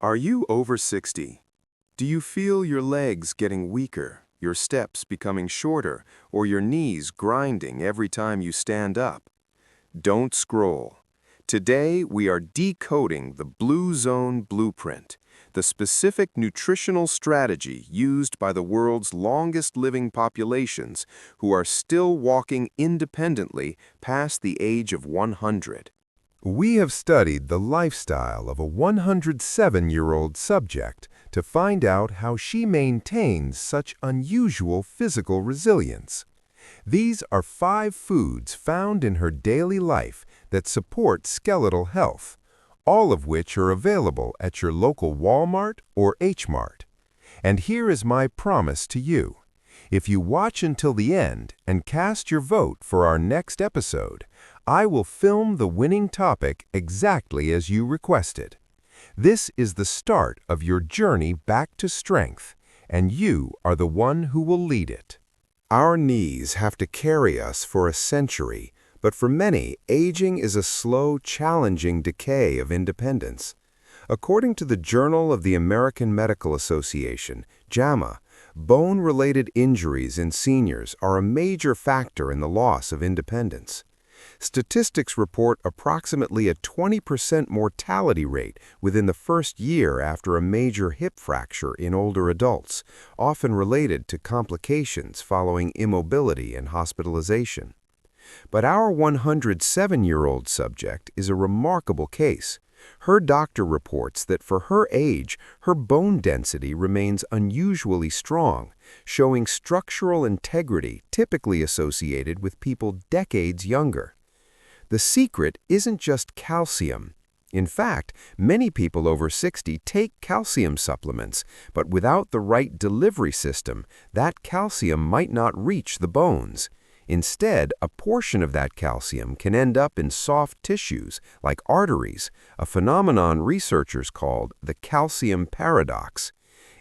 Are you over 60? Do you feel your legs getting weaker, your steps becoming shorter, or your knees grinding every time you stand up? Don't scroll. Today, we are decoding the Blue Zone Blueprint, the specific nutritional strategy used by the world's longest-living populations who are still walking independently past the age of 100. We have studied the lifestyle of a 107-year-old subject to find out how she maintains such unusual physical resilience. These are 5 foods found in her daily life that support skeletal health, all of which are available at your local Walmart or H-Mart. And here is my promise to you. If you watch until the end and cast your vote for our next episode, I will film the winning topic exactly as you requested. This is the start of your journey back to strength, and you are the one who will lead it. Our knees have to carry us for a century, but for many, aging is a slow, challenging decay of independence. According to the Journal of the American Medical Association, JAMA, bone-related injuries in seniors are a major factor in the loss of independence. Statistics report approximately a 20% mortality rate within the first year after a major hip fracture in older adults, often related to complications following immobility and hospitalization. But our 107-year-old subject is a remarkable case. Her doctor reports that for her age, her bone density remains unusually strong, showing structural integrity typically associated with people decades younger. The secret isn't just calcium. In fact, many people over 60 take calcium supplements, but without the right delivery system, that calcium might not reach the bones. Instead, a portion of that calcium can end up in soft tissues, like arteries, a phenomenon researchers called the calcium paradox.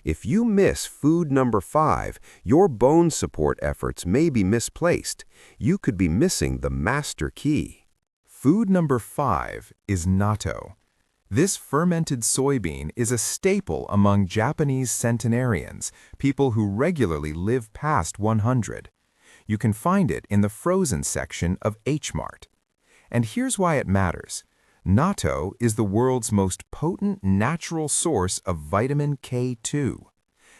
If you miss food number 5, your bone support efforts may be misplaced. You could be missing the master key. Food number 5 is natto. This fermented soybean is a staple among Japanese centenarians, people who regularly live past 100. You can find it in the frozen section of H-Mart. And here's why it matters. Natto is the world's most potent natural source of vitamin K2.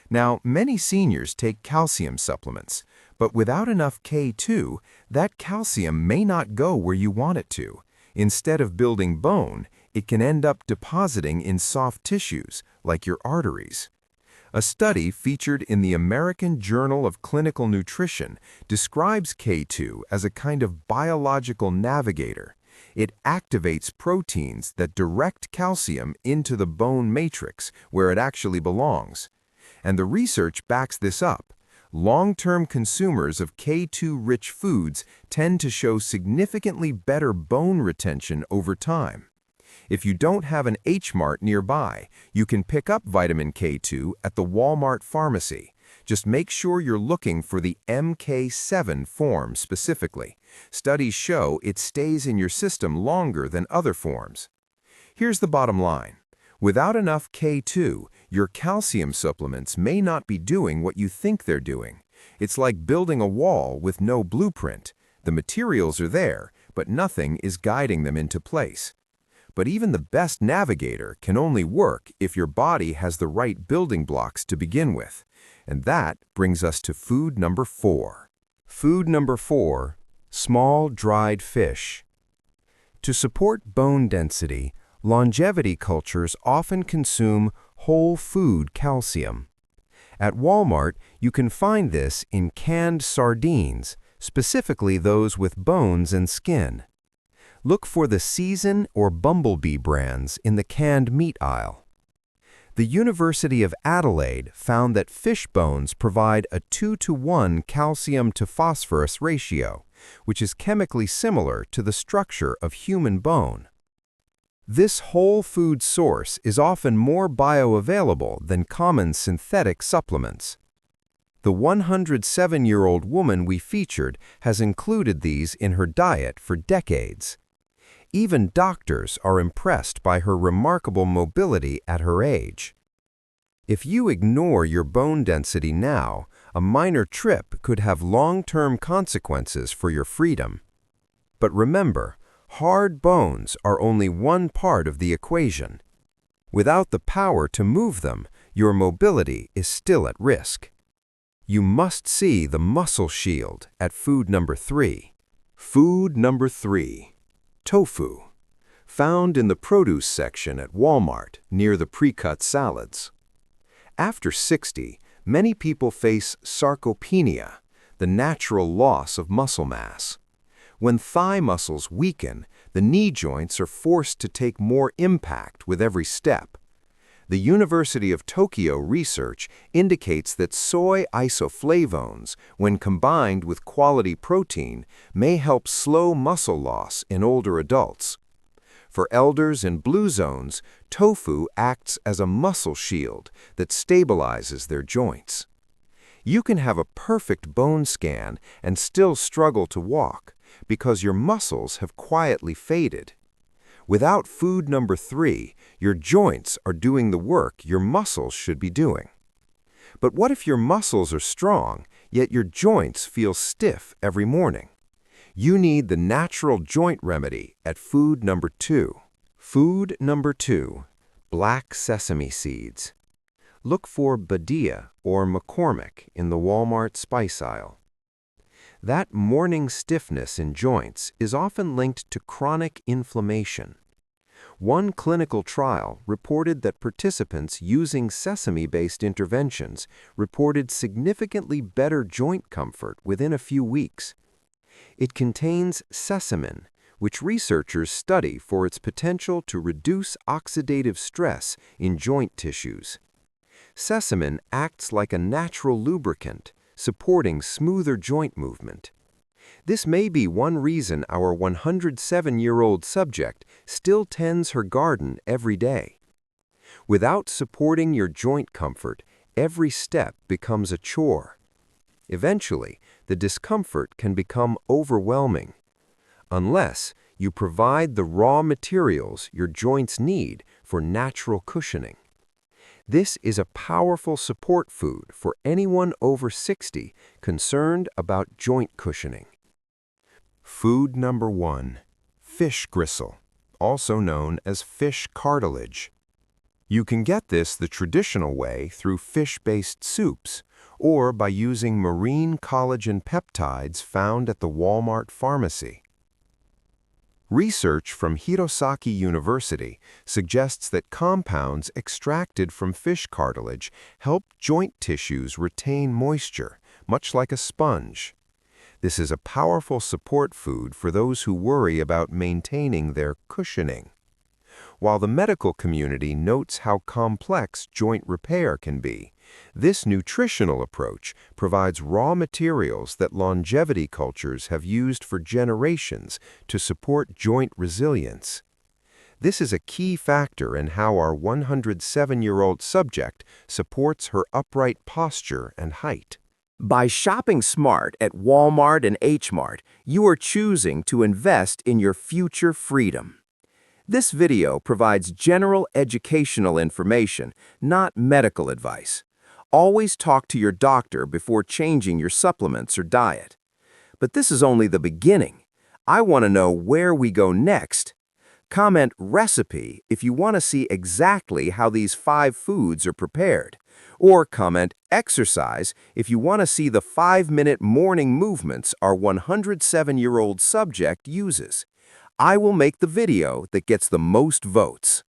Now, many seniors take calcium supplements, but without enough K2, that calcium may not go where you want it to. Instead of building bone, it can end up depositing in soft tissues, like your arteries. A study featured in the American Journal of Clinical Nutrition describes K2 as a kind of biological navigator. It activates proteins that direct calcium into the bone matrix, where it actually belongs. And the research backs this up. Long-term consumers of K2-rich foods tend to show significantly better bone retention over time. If you don't have an H-Mart nearby, you can pick up vitamin K2 at the Walmart pharmacy. Just make sure you're looking for the MK7 form specifically. Studies show it stays in your system longer than other forms. Here's the bottom line. Without enough K2, your calcium supplements may not be doing what you think they're doing. It's like building a wall with no blueprint. The materials are there, but nothing is guiding them into place. But even the best navigator can only work if your body has the right building blocks to begin with. And that brings us to food number 4. Food number 4, small dried fish. To support bone density, longevity cultures often consume whole food calcium. At Walmart, you can find this in canned sardines, specifically those with bones and skin. Look for the Season or Bumblebee brands in the canned meat aisle. The University of Adelaide found that fish bones provide a 2-to-1 calcium to phosphorus ratio, which is chemically similar to the structure of human bone. This whole food source is often more bioavailable than common synthetic supplements. The 107-year-old woman we featured has included these in her diet for decades. Even doctors are impressed by her remarkable mobility at her age. If you ignore your bone density now, a minor trip could have long-term consequences for your freedom. But remember, hard bones are only one part of the equation. Without the power to move them, your mobility is still at risk. You must see the muscle shield at food number 3. Food number 3. Tofu. Found in the produce section at Walmart near the pre-cut salads. After 60, many people face sarcopenia, the natural loss of muscle mass. When thigh muscles weaken, the knee joints are forced to take more impact with every step. The University of Tokyo research indicates that soy isoflavones, when combined with quality protein, may help slow muscle loss in older adults. For elders in blue zones, tofu acts as a muscle shield that stabilizes their joints. You can have a perfect bone scan and still struggle to walk because your muscles have quietly faded. Without food number 3, your joints are doing the work your muscles should be doing. But what if your muscles are strong, yet your joints feel stiff every morning? You need the natural joint remedy at food number 2. Food number 2, black sesame seeds. Look for Badia or McCormick in the Walmart spice aisle. That morning stiffness in joints is often linked to chronic inflammation. One clinical trial reported that participants using sesame-based interventions reported significantly better joint comfort within a few weeks. It contains sesamin, which researchers study for its potential to reduce oxidative stress in joint tissues. Sesamin acts like a natural lubricant, supporting smoother joint movement. This may be one reason our 107-year-old subject still tends her garden every day. Without supporting your joint comfort, every step becomes a chore. Eventually, the discomfort can become overwhelming. Unless you provide the raw materials your joints need for natural cushioning. This is a powerful support food for anyone over 60 concerned about joint cushioning. Food number 1, fish gristle, also known as fish cartilage. You can get this the traditional way through fish-based soups or by using marine collagen peptides found at the Walmart pharmacy. Research from Hirosaki University suggests that compounds extracted from fish cartilage help joint tissues retain moisture, much like a sponge. This is a powerful support food for those who worry about maintaining their cushioning. While the medical community notes how complex joint repair can be, this nutritional approach provides raw materials that longevity cultures have used for generations to support joint resilience. This is a key factor in how our 107-year-old subject supports her upright posture and height. By shopping smart at Walmart and H-Mart, you are choosing to invest in your future freedom. This video provides general educational information, not medical advice. Always talk to your doctor before changing your supplements or diet. But this is only the beginning. I want to know where we go next. Comment recipe if you want to see exactly how these 5 foods are prepared. Or comment exercise if you want to see the 5-minute morning movements our 107-year-old subject uses. I will make the video that gets the most votes.